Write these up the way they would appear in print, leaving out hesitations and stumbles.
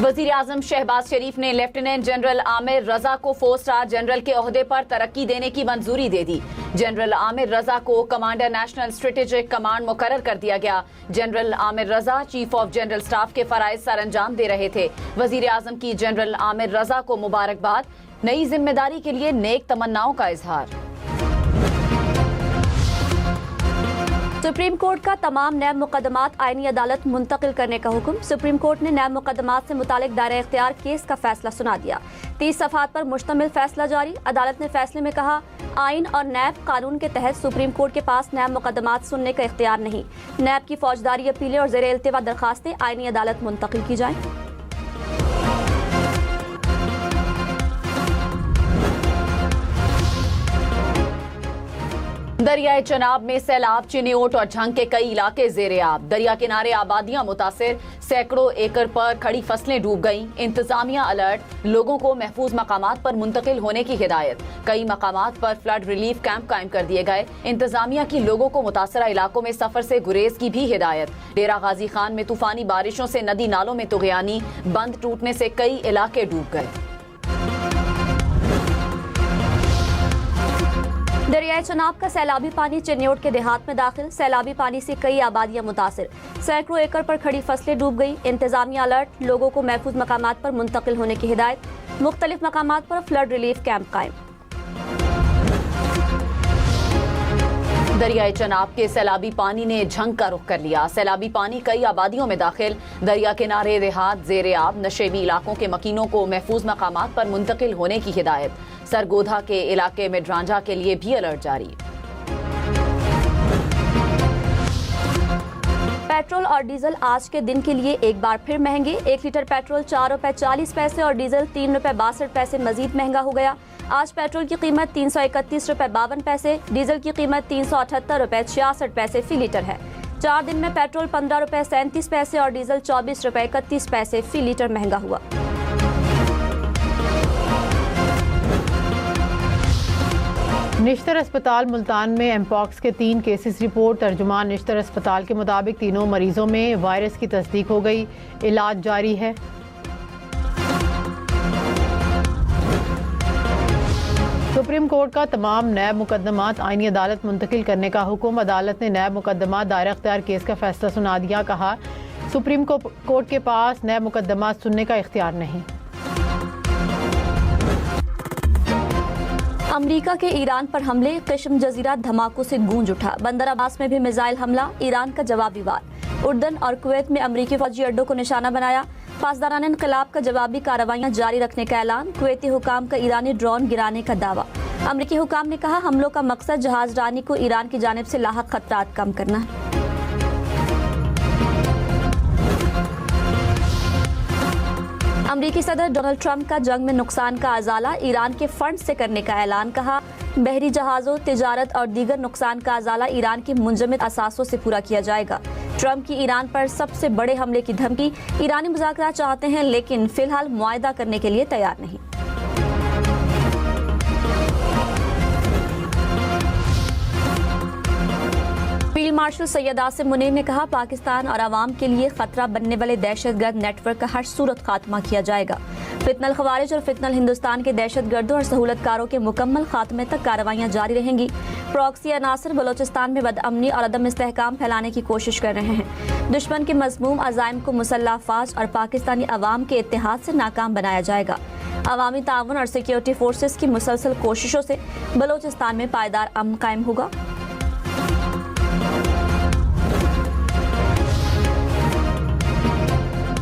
वजीर आजम शहबाज शरीफ ने lieutenant general Aamir रजा को 4 स्टार जनरल के ओहदे पर तरक्की देने की मंजूरी दे दी। जनरल आमिर रजा को कमांडर नेशनल स्ट्रेटेजिक कमांड मुकर्रर कर दिया गया। General Aamir Raza chief of general staff के फराइज सर अंजाम दे रहे थे। वजीर आजम की जनरल आमिर रजा को मुबारकबाद, नई जिम्मेदारी के लिए नेक तमन्नाओं का इजहार। सुप्रीम कोर्ट का तमाम नैब मुकदमात आईनी अदालत मुंतकिल करने का हुक्म। सुप्रीम कोर्ट ने नैब मुकदमात से मुतालिक दायरा इख्तियार केस का फैसला सुना दिया। 30 सफ़हात पर मुश्तमिल फैसला जारी। अदालत ने फैसले में कहा, आइन और नैब कानून के तहत सुप्रीम कोर्ट के पास नैब मुकदमात सुनने का इख्तियार नहीं। नैब की फौजदारी अपीलें और ज़ेर इल्तिवा दरखास्तें आईनी अदालत मुंतकिल की जाएं। दरियाए चनाब में सैलाब, चिन्योट और झंग के कई इलाके ज़ेर-ए-आब। दरिया किनारे आबादियां मुतासिर, सैकड़ों एकड़ पर खड़ी फसलें डूब गईं। इंतजामिया अलर्ट, लोगों को महफूज मकामात पर मुंतकिल होने की हिदायत। कई मकामात पर फ्लड रिलीफ कैंप कायम कर दिए गए। इंतजामिया की लोगों को मुतासरा इलाकों में सफर से गुरेज की भी हिदायत। डेरा गाजी खान में तूफानी बारिशों से नदी नालों में तुगयानी, बंद टूटने से कई इलाके डूब गए। दरियाए चनाब का सैलाबी पानी चिन्योट के देहात में दाखिल। सैलाबी पानी से कई आबादियां मुतासिर, सैकड़ों एकड़ पर खड़ी फसलें डूब गई। इंतजामिया अलर्ट, लोगों को महफूज मकामात पर मुंतकिल होने की हिदायत। मुख्तलिफ मकामात पर फ्लड रिलीफ कैंप कायम। दरियाए चनाब के सैलाबी पानी ने झंग का रुख कर लिया। सैलाबी पानी कई आबादियों में दाखिल। दरिया किनारे देहात ज़ेर-ए-आब, नशेबी इलाकों के मकीनों को महफूज मकामात पर मुंतकिल होने की हिदायत। सरगोधा के इलाके में ड्रांझा के लिए भी अलर्ट जारी। पेट्रोल और डीजल आज के दिन के लिए एक बार फिर महंगे। 1 लीटर पेट्रोल 4 रुपए 40 पैसे और डीजल 3 रुपए 62 पैसे मजीद महंगा हो गया। आज पेट्रोल की कीमत 331 रुपए 52 पैसे, डीजल की कीमत 378 रुपए 66 पैसे फी लीटर है। 4 दिन में पेट्रोल 15 रुपए 37 पैसे और डीजल 24 रुपए 31 पैसे फी लीटर महंगा हुआ। निश्तर अस्पताल मुल्तान में एमपॉक्स के 3 केसेस रिपोर्ट। तर्जुमान निश्तर अस्पताल के मुताबिक तीनों मरीजों में वायरस की तस्दीक हो गई। इलाज जारी है। सुप्रीम कोर्ट का तमाम नैब मुकदमात आईनी अदालत मुंतकिल करने का हुक्म। अदालत ने नैब मुकदमात दायरा इख्तियार केस का फैसला सुना दिया। कहा, सुप्रीम कोर्ट के पास नैब मुकदमात सुनने का इख्तियार नहीं। अमेरिका के ईरान पर हमले, कश्म जजीरा धमाकों से गूंज उठा। बंदर अब्बास में भी मिसाइल हमला, ईरान का जवाबी वार। उर्दन और कुवैत में अमेरिकी फौजी अड्डों को निशाना बनाया। पासदारान इनकलाब का जवाबी कार्रवाइयां जारी रखने का ऐलान। कुवैती हुकाम का ईरानी ड्रोन गिराने का दावा। अमेरिकी हुकाम ने कहा, हमलों का मकसद जहाज रानी को ईरान की जानिब से लाहक खतरात कम करना है। अमेरिकी सदर डोनाल्ड ट्रंप का जंग में नुकसान का अजाला, ईरान के फंड से करने का ऐलान। कहा, बहरी जहाज़ों, तिजारत और दीगर नुकसान का अजाला ईरान के मुंजमद असासों से पूरा किया जाएगा। ट्रंप की ईरान पर सबसे बड़े हमले की धमकी। ईरानी मुज़ाकरात चाहते हैं लेकिन फिलहाल मुआहदा करने के लिए तैयार नहीं। फील्ड मार्शल सैयद आसिम मुनीर ने कहा, पाकिस्तान और आवाम के लिए खतरा बनने वाले दहशतगर्द नेटवर्क का हर सूरत खात्मा किया जाएगा। फितनल खवारिज और फितनल हिंदुस्तान के दहशतगर्दों और सहूलतकारों के मुकम्मल खात्मे तक कार्रवाइयां जारी रहेंगी। प्रॉक्सी अनासर बलोचिस्तान में बदअमनी और अदम इस्तेहकाम फैलाने की कोशिश कर रहे हैं। दुश्मन के मज़मूम अज़ाइम को मुसल्लह अफ़वाज और पाकिस्तानी अवाम के इत्तेहाद से नाकाम बनाया जाएगा। अवामी ताउन और सिक्योरिटी फोर्सेस की मुसलसल कोशिशों से बलोचिस्तान में पायदार अमन कायम होगा।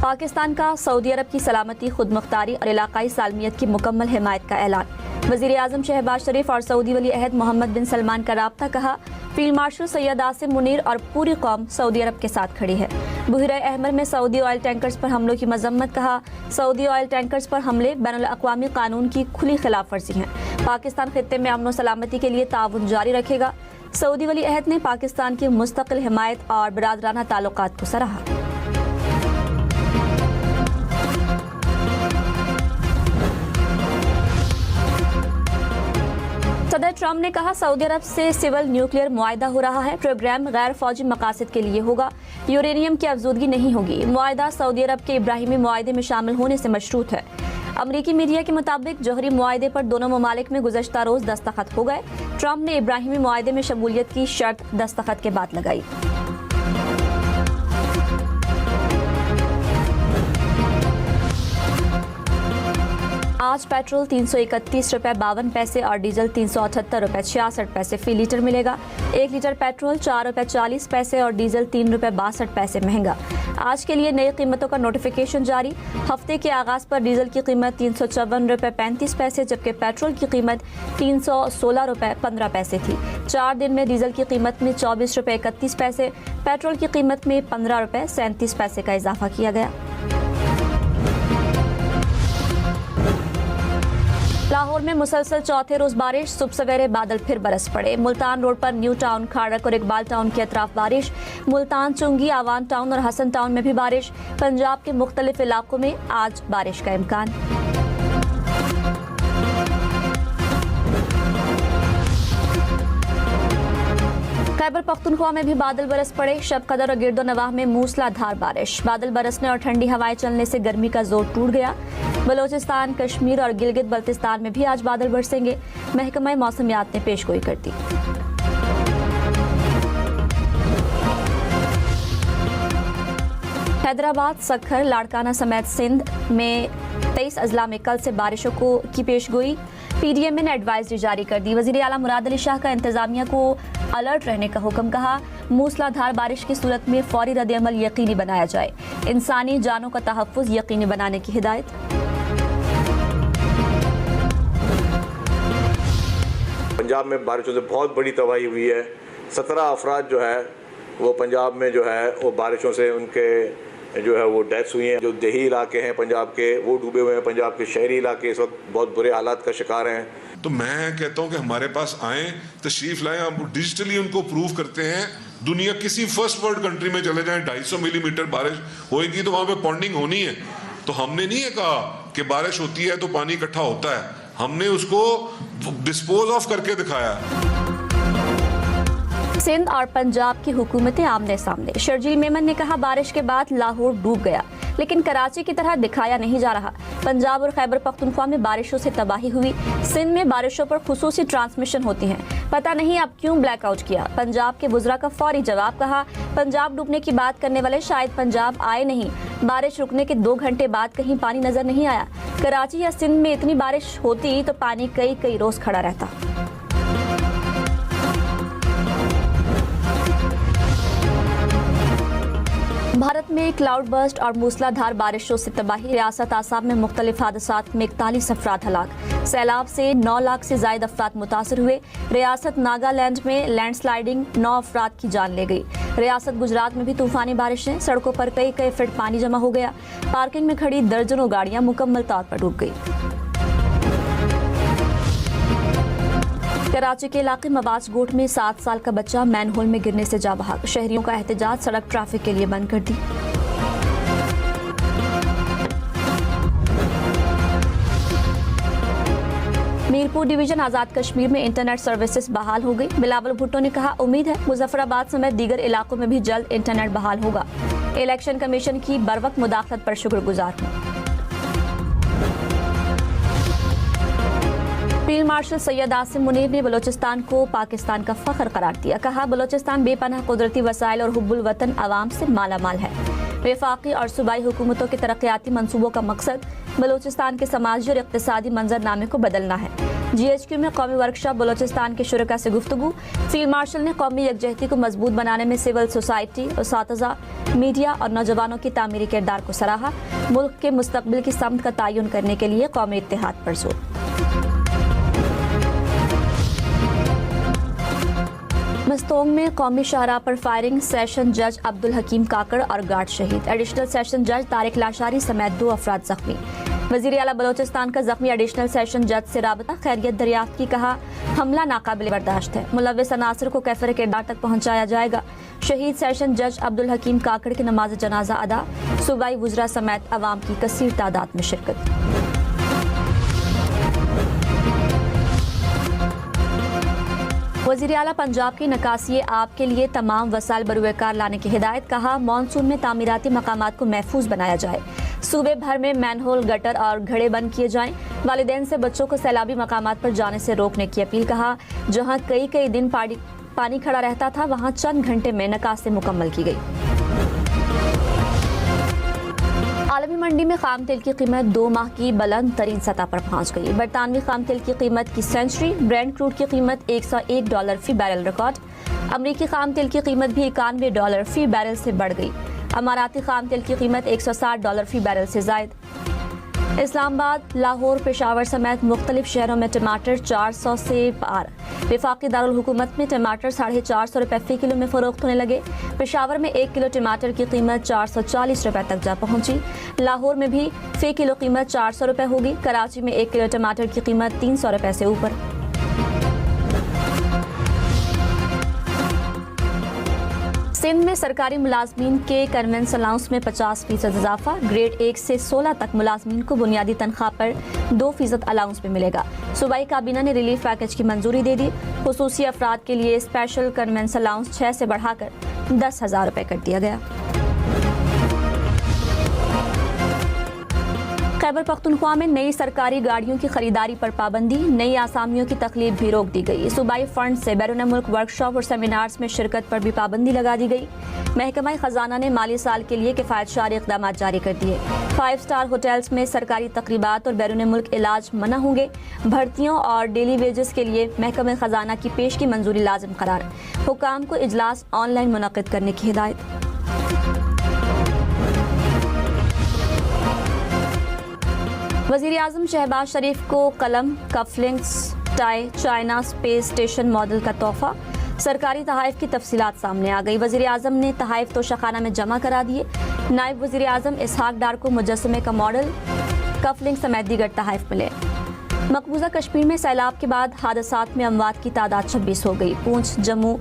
पाकिस्तान का सऊदी अरब की सलामती, खुद मुख्तारी और इलाकाई सालमियत की मुकम्मल हिमायत का ऐलान। वज़ीर आज़म शहबाज शरीफ और सऊदी वली अहद मोहम्मद बिन सलमान का राब्ता। कहा, फील्ड मार्शल सैयद आसिम मुनीर और पूरी कौम सऊदी अरब के साथ खड़ी है। बुहरा अहमर में सऊदी ऑयल टैंकर्स पर हमलों की मजम्मत। कहा, सऊदी ऑयल टैंकर्स पर हमले बैनुल अक़वामी कानून की खुली खिलाफ वर्जी हैं। पाकिस्तान खित्ते में अमन व सलामती के लिए ताउन जारी रखेगा। सऊदी वली अहद ने पाकिस्तान की मुस्तकिल हिमायत और बिरादराना ताल्लुकात को सराहा। सदर ट्रंप ने कहा सऊदी अरब से सिविल न्यूक्लियर मुआहदा हो रहा है। प्रोग्राम गैर फौजी मकासद के लिए होगा, यूरेनियम की अफजूदगी नहीं होगी। मुआहदा सऊदी अरब के इब्राहिमी मुआहदे में शामिल होने से मशरूत है। अमरीकी मीडिया के मुताबिक जौहरी मुआहदे पर दोनों ममालिक में गुज़श्ता रोज दस्तखत हो गए। ट्रंप ने इब्राहिमी मुआहदे में शमूलियत की शर्त दस्तखत के बाद लगाई। आज पेट्रोल 331 रुपये 52 पैसे और डीजल 378 रुपये 66 पैसे फी लीटर मिलेगा। 1 लीटर पेट्रोल 4 रुपये 40 पैसे और डीजल 3 रुपये 62 पैसे महंगा। आज के लिए नई कीमतों का नोटिफिकेशन जारी। हफ्ते के आगाज पर डीजल की कीमत 354 रुपये 35 पैसे जबकि पेट्रोल की कीमत 316 रुपये 15 पैसे थी। 4 दिन में डीजल की कीमत में 24 रुपये 31 पैसे, पेट्रोल की कीमत में 15 रुपये 37 पैसे का इजाफा किया गया। लाहौर में मुसलसल चौथे रोज बारिश, सुबह सवेरे बादल फिर बरस पड़े। मुल्तान रोड पर न्यू टाउन, खाड़क और इकबाल टाउन के अतराफ बारिश। मुल्तान, चुंगी, आवान टाउन और हसन टाउन में भी बारिश। पंजाब के मुख्तलिफ इलाकों में आज बारिश का इम्कान। खैबर पख्तूनख्वा में भी बादल बरस पड़े। शब कदर और गिरदो नवाह में मूसलाधार बारिश। बादल बरसने और ठंडी हवाएं चलने से गर्मी का जोर टूट गया। बलोचिस्तान, कश्मीर और गिलगित बल्तिस्तान में भी आज बादल बरसेंगे, महकमा मौसमियात ने पेशगोई कर दी। हैदराबाद, सखर, लाड़काना समेत सिंध में 23 अजला में कल से बारिशों की पेशगोई। पीडीएमए ने एडवाइजरी जारी कर दी। वजीर आला मुराद अली शाह का इंतजामिया को अलर्ट रहने का हुक्म। कहा मूसलाधार बारिश की सूरत में फौरी रद्द-ए-अमल यकीनी बनाया जाए। इंसानी जानों का तहफ़्फ़ुज़ यकीनी बनाने की हिदायत। पंजाब में बारिशों से बहुत बड़ी तबाही हुई है। 17 अफराद जो है वो पंजाब में जो है वो बारिशों से उनके जो है वो डेथ्स हुई हैं। जो देही इलाके हैं पंजाब के वो डूबे हुए हैं। पंजाब के शहरी इलाके इस वक्त बहुत बुरे हालात का शिकार हैं। तो मैं कहता हूं कि हमारे पास आए, तशरीफ लाएं, हम डिजिटली उनको प्रूव करते हैं। दुनिया किसी फर्स्ट वर्ल्ड कंट्री में चले जाएं, 250 मिलीमीटर बारिश होएगी तो वहां पे पॉन्डिंग होनी है। तो हमने नहीं ये कहा कि बारिश होती है तो पानी इकट्ठा होता है, हमने उसको डिस्पोज ऑफ करके दिखाया। सिंध और पंजाब की हुकूमतें आमने सामने। शर्जील मेमन ने कहा बारिश के बाद लाहौर डूब गया, लेकिन कराची की तरह दिखाया नहीं जा रहा। पंजाब और खैबर पख्तूनख्वा में बारिशों से तबाही हुई। सिंध में बारिशों पर खुसूसी ट्रांसमिशन होती हैं। पता नहीं अब क्यों ब्लैकआउट किया। पंजाब के वुज़रा का फौरी जवाब। कहा पंजाब डूबने की बात करने वाले शायद पंजाब आए नहीं। बारिश रुकने के 2 घंटे बाद कहीं पानी नजर नहीं आया। कराची या सिंध में इतनी बारिश होती तो पानी कई रोज खड़ा रहता। भारत में क्लाउड बर्स्ट और मूसलाधार बारिशों से तबाही। रियासत आसाम में मुख्तलिफ हादसात में 41 अफराद हलाक। सैलाब से 9 लाख से ज्यादा अफराद मुतासर हुए। रियासत नागालैंड में लैंडस्लाइडिंग 9 अफराद की जान ले गई। रियासत गुजरात में भी तूफानी बारिशें। सड़कों पर कई फीट पानी जमा हो गया। पार्किंग में खड़ी दर्जनों गाड़ियां मुकम्मल तौर पर डूब गई। कराची के इलाके मवाज गोट में 7 साल का बच्चा मैनहोल में गिरने से जा बहा। शहरियों का एहतजाज, सड़क ट्रैफिक के लिए बंद कर दी। मीरपुर डिवीजन आजाद कश्मीर में इंटरनेट सर्विसेज बहाल हो गई। बिलावल भुट्टो ने कहा उम्मीद है मुजफ्फराबाद समेत दीगर इलाकों में भी जल्द इंटरनेट बहाल होगा। इलेक्शन कमीशन की बरवक्त मुदाखलत पर शुक्रगुजार हूं। फील्ड मार्शल सैयद आसिम मुनीर ने बलोचिस्तान को पाकिस्तान का फख्र करार दिया। कहा बलोचिस्तान बेपनाह कुदरती वसाइल और हुब्बुल वतन आवाम से माला माल है। वफाकी और सूबाई हुकूमतों के तरक्याती मंसूबों का मकसद बलोचिस्तान के समाजी और इक़्तिसादी मंजरनामे को बदलना है। GHQ में कौमी वर्कशॉप बलोचिस्तान के शुरका से गुफ्तगू। फील्ड मार्शल ने कौमी यकजहती को मजबूत बनाने में सिविल सोसाइटी, उसातिज़ा, मीडिया और नौजवानों की तामीरी किरदार को सराहा। मुल्क के मुस्तकबिल की समत का तयन करने के लिए कौमी इत्तेहाद पर जोर। मस्तोंग में कौमी शाहराह पर फायरिंग। सेशन जज अब्दुल हकीम काकड़ और गार्ड शहीद। एडिशनल सेशन जज तारिक लाशारी समेत 2 अफराद जख्मी। वज़ीर आला बलोचिस्तान का जख्मी एडिशनल सेशन जज से राबता, खैरियत दरियाफ्त की। कहा हमला नाकाबिल बर्दाश्त है। मुलव्विस अनासर को कैफर किरदार तक पहुँचाया जाएगा। शहीद सेशन जज अब्दुल हकीम काकड़ की नमाज जनाजा अदा। सूबाई वुज़रा समेत अवाम की कसीर तादाद में शिरकत। वज़ीर आला पंजाब की नकासी आब के लिए तमाम वसाइल बरूएकार लाने की हिदायत। कहा मानसून में तामीराती मकामात को महफूज बनाया जाए। सूबे भर में मैनहोल, गटर और घड़े बंद किए जाएं। वालिदैन से बच्चों को सैलाबी मकामात पर जाने से रोकने की अपील। कहा जहां कई दिन पानी खड़ा रहता था वहां चंद घंटे में नकासी मुकम्मल की गई। आलमी मंडी में खाम तेल की कीमत 2 माह की बुलंद तरीन सतह पर पहुंच गई। बरतानवी खाम तेल की कीमत की सेंचुरी, ब्रेंट क्रूड की कीमत $101 फी बैरल रिकॉर्ड। अमरीकी खाम तेल की कीमत भी $91 फी बैरल से बढ़ गई। अमाराती खाम तेल की कीमत $160 फी बैरल से जायद। इस्लामाबाद, लाहौर, पेशावर समेत मुख्तलिफ शहरों में टमाटर 400 से पार। वफाकी दारुल हुकूमत में टमाटर 450 रुपये फ़ी किलो में फ़रोख्त होने लगे। पेशावर में 1 किलो टमाटर की कीमत 440 रुपये तक जा पहुंची। लाहौर में भी फ़ी किलो कीमत 400 रुपये होगी। कराची में 1 किलो टमाटर की कीमत 300 रुपये से ऊपर। सिंध में सरकारी मुलाजमीन के कन्वेंस अलाउंस में 50% इजाफा। ग्रेड 1 से 16 तक मुलाजमीन को बुनियादी तनख्वाह पर 2% अलाउंस भी मिलेगा। सूबाई काबीना ने रिलीफ पैकेज की मंजूरी दे दी। खुसूसी अफराद के लिए स्पेशल कन्वेंस अलाउंस 6 से बढ़ाकर 10,000 रुपये कर दिया गया। खैबर पख्तूनख्वा में नई सरकारी गाड़ियों की खरीदारी पर पाबंदी। नई आसामियों की तकलीफ भी रोक दी गई। सूबाई फंड से बैरून मुल्क वर्कशॉप और सेमिनार्स में शिरकत पर भी पाबंदी लगा दी गई। महकमा खजाना ने माली साल के लिए किफ़ायतशारी इक़दाम जारी कर दिए। 5 स्टार होटल्स में सरकारी तकरीबात और बैरून मुल्क इलाज मना होंगे। भर्तियों और डेली वेजेस के लिए महकमा खजाना की पेश की मंजूरी लाजिम करार। हुकाम को इजलास ऑनलाइन मुनक़िद करने की हिदायत। वज़ीर आज़म शहबाज शरीफ को कलम, cufflinks, tie, China space station model का तोहफा। सरकारी तहाइफ की तफसीलात सामने आ गई। वज़ीर आज़म ने तहाइफ तोशाखाना में जमा करा दिए। नायब वज़ीर आज़म इसहाक डार को मुजस्समे का मॉडल, कफलिंग समेत दीगर तहाइफ मिले। मकबूजा कश्मीर में सैलाब के बाद हादसात में अमवात की तादाद 26 हो गई। पूंछ, जम्मू,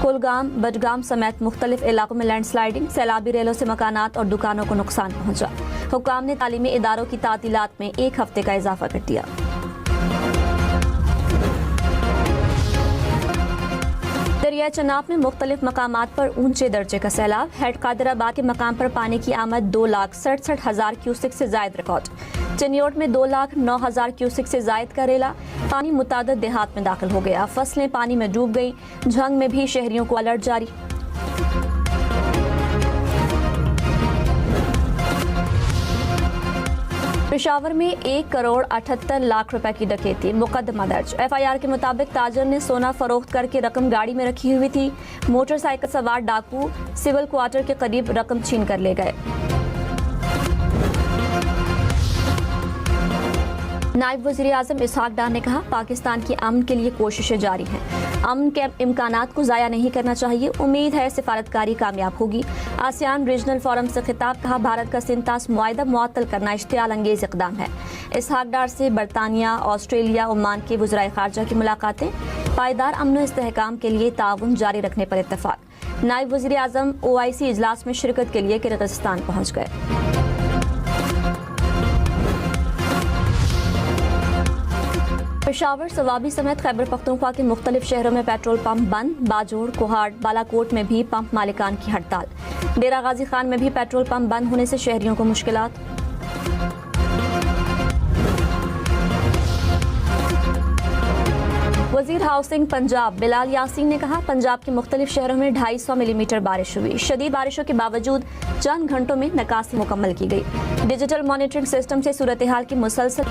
कुलगाम, बडगाम समेत मुख्तलिफ इलाकों में लैंडस्लाइडिंग, सैलाबी रेलों से मकानात और दुकानों को नुकसान पहुंचा। हुकाम ने तालीमी इदारों की तातीलात में 1 हफ्ते का इजाफा कर दिया। दरिया चनाब में मुख्तलिफ मकामात पर ऊंचे दर्जे का सैलाब। हेड कादराबाद के मकाम पर पानी की आमद 2,67,000 क्यूसिक से जायद रिकॉर्ड। चिन्योट में 2,09,000 क्यूसिक से जायद का रेला। पानी मुतादिद देहात में दाखिल हो गया। फसलें पानी में डूब गई। झंग में भी शहरियों को अलर्ट जारी। पेशावर में 1 करोड़ 78 लाख रुपए की डकैती, मुकदमा दर्ज। FIR के मुताबिक ताजर ने सोना फरोख्त करके रकम गाड़ी में रखी हुई थी। मोटरसाइकिल सवार डाकू सिविल क्वार्टर के करीब रकम छीन कर ले गए। नायब वज़ीर आज़म इसहाक डार ने कहा पाकिस्तान की अमन के लिए कोशिशें जारी हैं। अमन के इम्कानात को ज़ाया नहीं करना चाहिए। उम्मीद है सिफारतकारी कामयाब होगी। आसियान रीजनल फोरम से खिताब। कहा भारत का सिंतास मुआहदा मुअत्तल करना इश्तियाल अंगेज इक़दाम है। इसहाक डार से बरतानिया, ऑस्ट्रेलिया, ओमान के वज़राए ख़ारजा की मुलाकातें। पायदार अमन व इस्तेहकाम के लिए ताउन जारी रखने पर इत्तफ़ाक़। नायब वज़ीर आज़म OIC इजलास में शिरकत के लिए किर्गिस्तान पहुँच गए। पेशावर, सवाबी समेत खैबर पख्तूनख्वा के मुख्तलिफ शहरों में पेट्रोल पंप बंद। बाजोड़, कोहाड़, बालाकोट में भी पंप मालिकान की हड़ताल। डेरा गाजी खान में भी पेट्रोल पंप बंद होने से शहरियों को मुश्किलात। वज़ीर हाउसिंग पंजाब बिलाल यासीन ने कहा पंजाब के मुख्तलिफ शहरों में 250 मिलीमीटर बारिश हुई। शदीद बारिशों के बावजूद चंद घंटों में नकासी मुकम्मल की गई। डिजिटल मॉनिटरिंग सिस्टम से सूरत हाल की मुसलसल